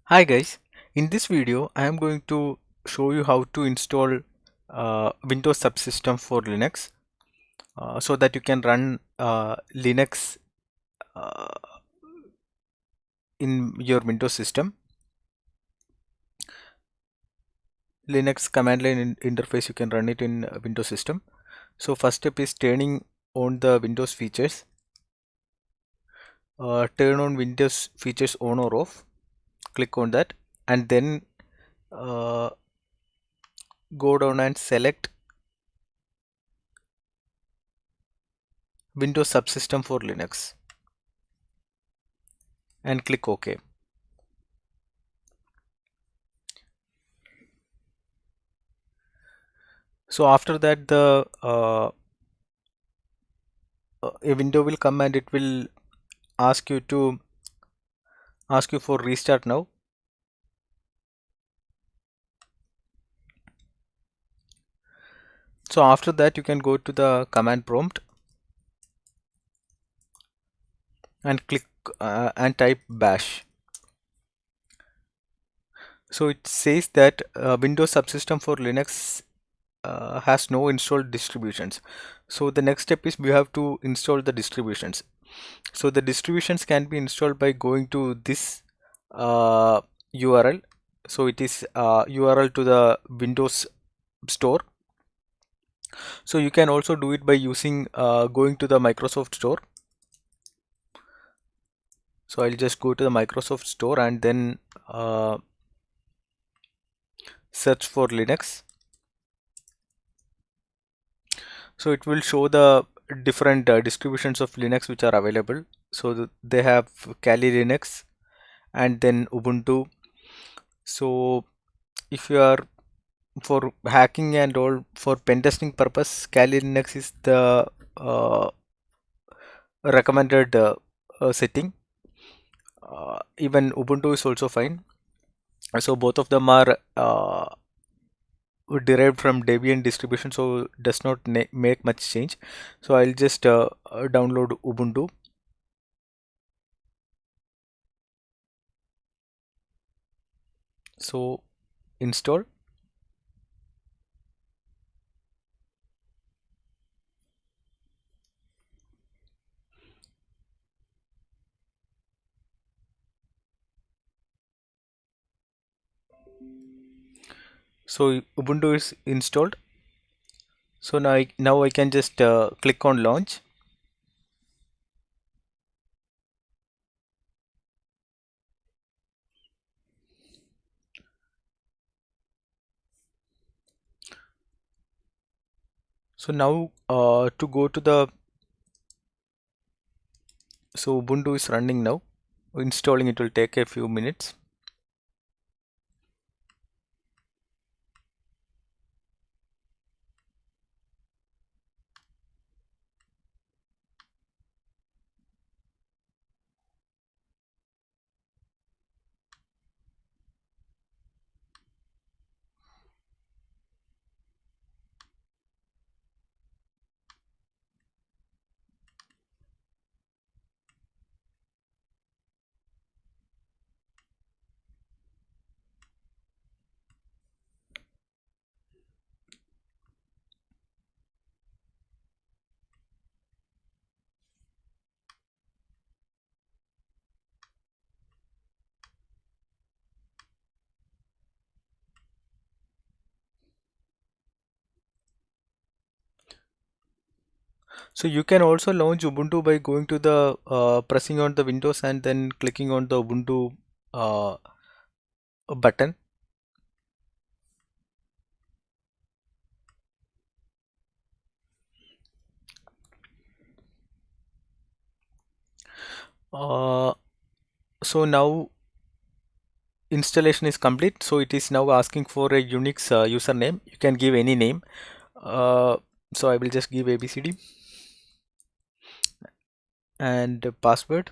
Hi guys, in this video I am going to show you how to install Windows Subsystem for Linux so that you can run Linux uh, in your Windows system. Linux command line interface, you can run it in Windows system. So first step is turning on the Windows features. Turn on Windows features on or off. Click on that and then uh, go down and select Windows Subsystem for Linux and click OK. So after that, a window will come and it will ask you to ask you for restart now. So after that, you can go to the command prompt and click and type bash. So it says that Windows Subsystem for Linux has no installed distributions. So the next step is we have to install the distributions. So the distributions can be installed by going to this URL. So it is URL to the Windows Store. So you can also do it by using going to the Microsoft Store. So I'll just go to the Microsoft Store and then search for Linux. So it will show the different distributions of Linux which are available. So they have Kali Linux and then Ubuntu. So if you are for hacking and all for pen testing purpose, Kali Linux is the uh, recommended setting. Even Ubuntu is also fine. So both of them are derived from Debian distribution, so does not make much change. So I'll just download Ubuntu. So install. So Ubuntu is installed. So now I can just click on launch. So now to go to the so Ubuntu is running now. Installing it will take a few minutes. So you can also launch Ubuntu by going to the pressing on the Windows and then clicking on the Ubuntu uh, button. Uh, so now installation is complete. So it is now asking for a UNIX username. You can give any name. So I will just give ABCD and password.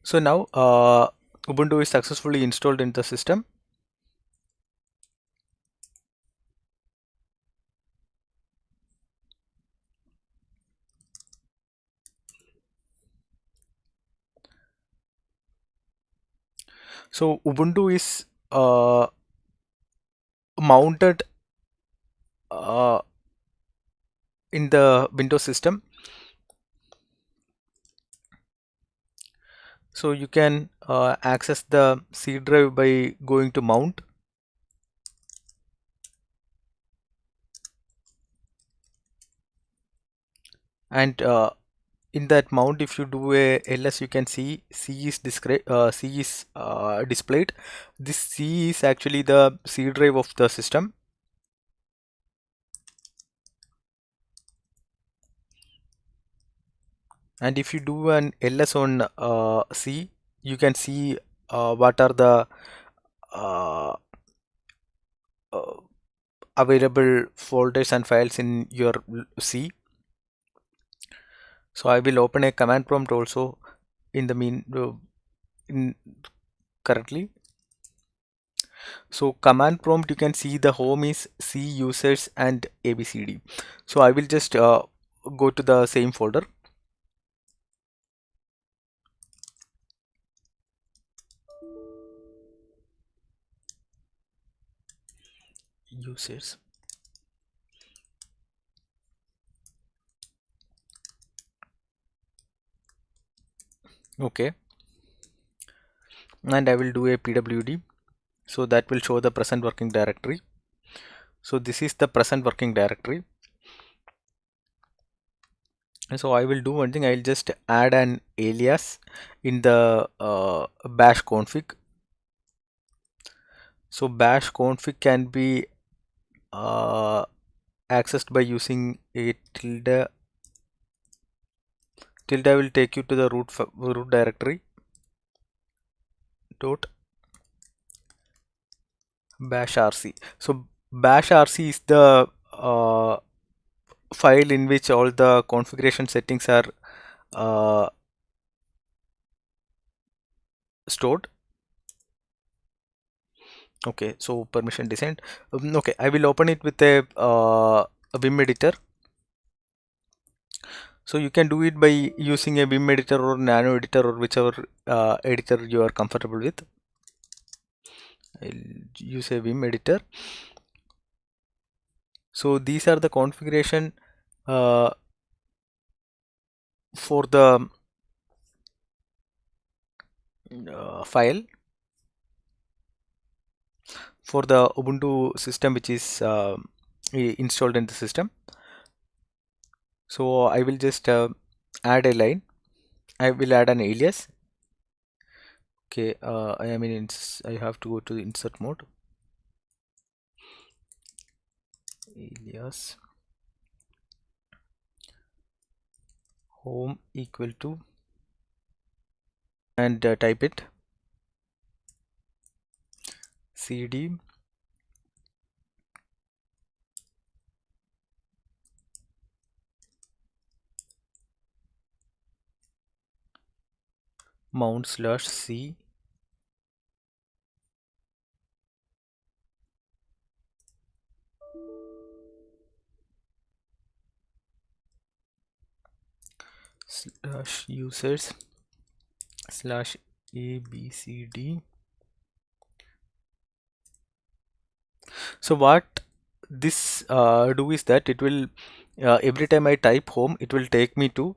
So now Ubuntu is successfully installed in the system. So Ubuntu is mounted uh, in the Windows system. So you can access the C drive by going to mount, and in that mount, if you do a ls, you can see C is displayed. This C is actually the C drive of the system. And if you do an ls on C, you can see what are the uh, uh, available folders and files in your C. So I will open a command prompt also in the in currently. So command prompt, you can see the home is C users and ABCD. So I will just go to the same folder, users. Okay, and I will do a pwd. So that will show the present working directory. So this is the present working directory. And so I will do one thing. I'll just add an alias in the bash config. So bash config can be uh, accessed by using a tilde. Tilde will take you to the root directory dot bash rc. So bash rc is the file in which all the configuration settings are uh, stored. Okay, so permission descent. Okay, I will open it with a Vim editor. So you can do it by using a Vim editor or Nano editor or whichever editor you are comfortable with. I'll use a Vim editor. So these are the configuration uh, for the file for the Ubuntu system which is installed in the system. So I will just add a line. I will add an alias. Okay, I am in I have to go to the insert mode. Alias home equal to, and type it cd mount slash c slash users slash abcd. So what this do is that it will every time I type home, it will take me to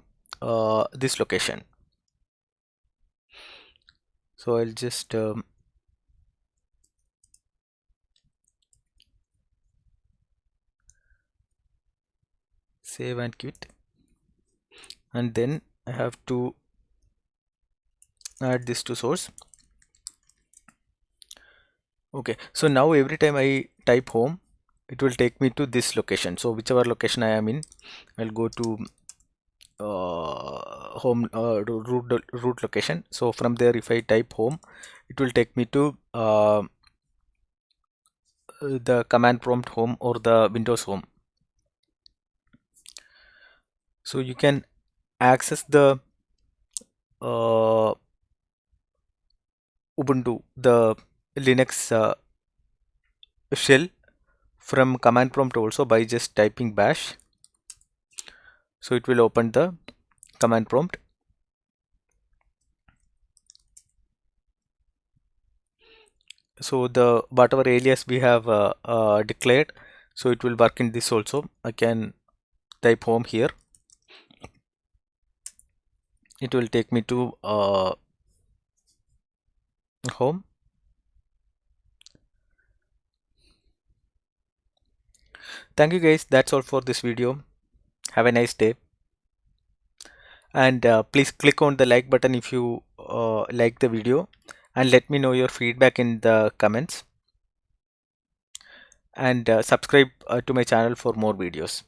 this location. So I'll just save and quit, and then I have to add this to source. Okay, so now every time I type home, it will take me to this location. So whichever location I am in, I'll go to home root location. So from there, if I type home, it will take me to the command prompt home or the Windows home. So you can access the uh, Ubuntu, the Linux shell from command prompt also by just typing bash. So it will open the command prompt. So the whatever alias we have declared, so it will work in this also. I can type home here. It will take me to home. Thank you guys. That's all for this video. Have a nice day. And please click on the like button if you like the video, and let me know your feedback in the comments, and subscribe to my channel for more videos.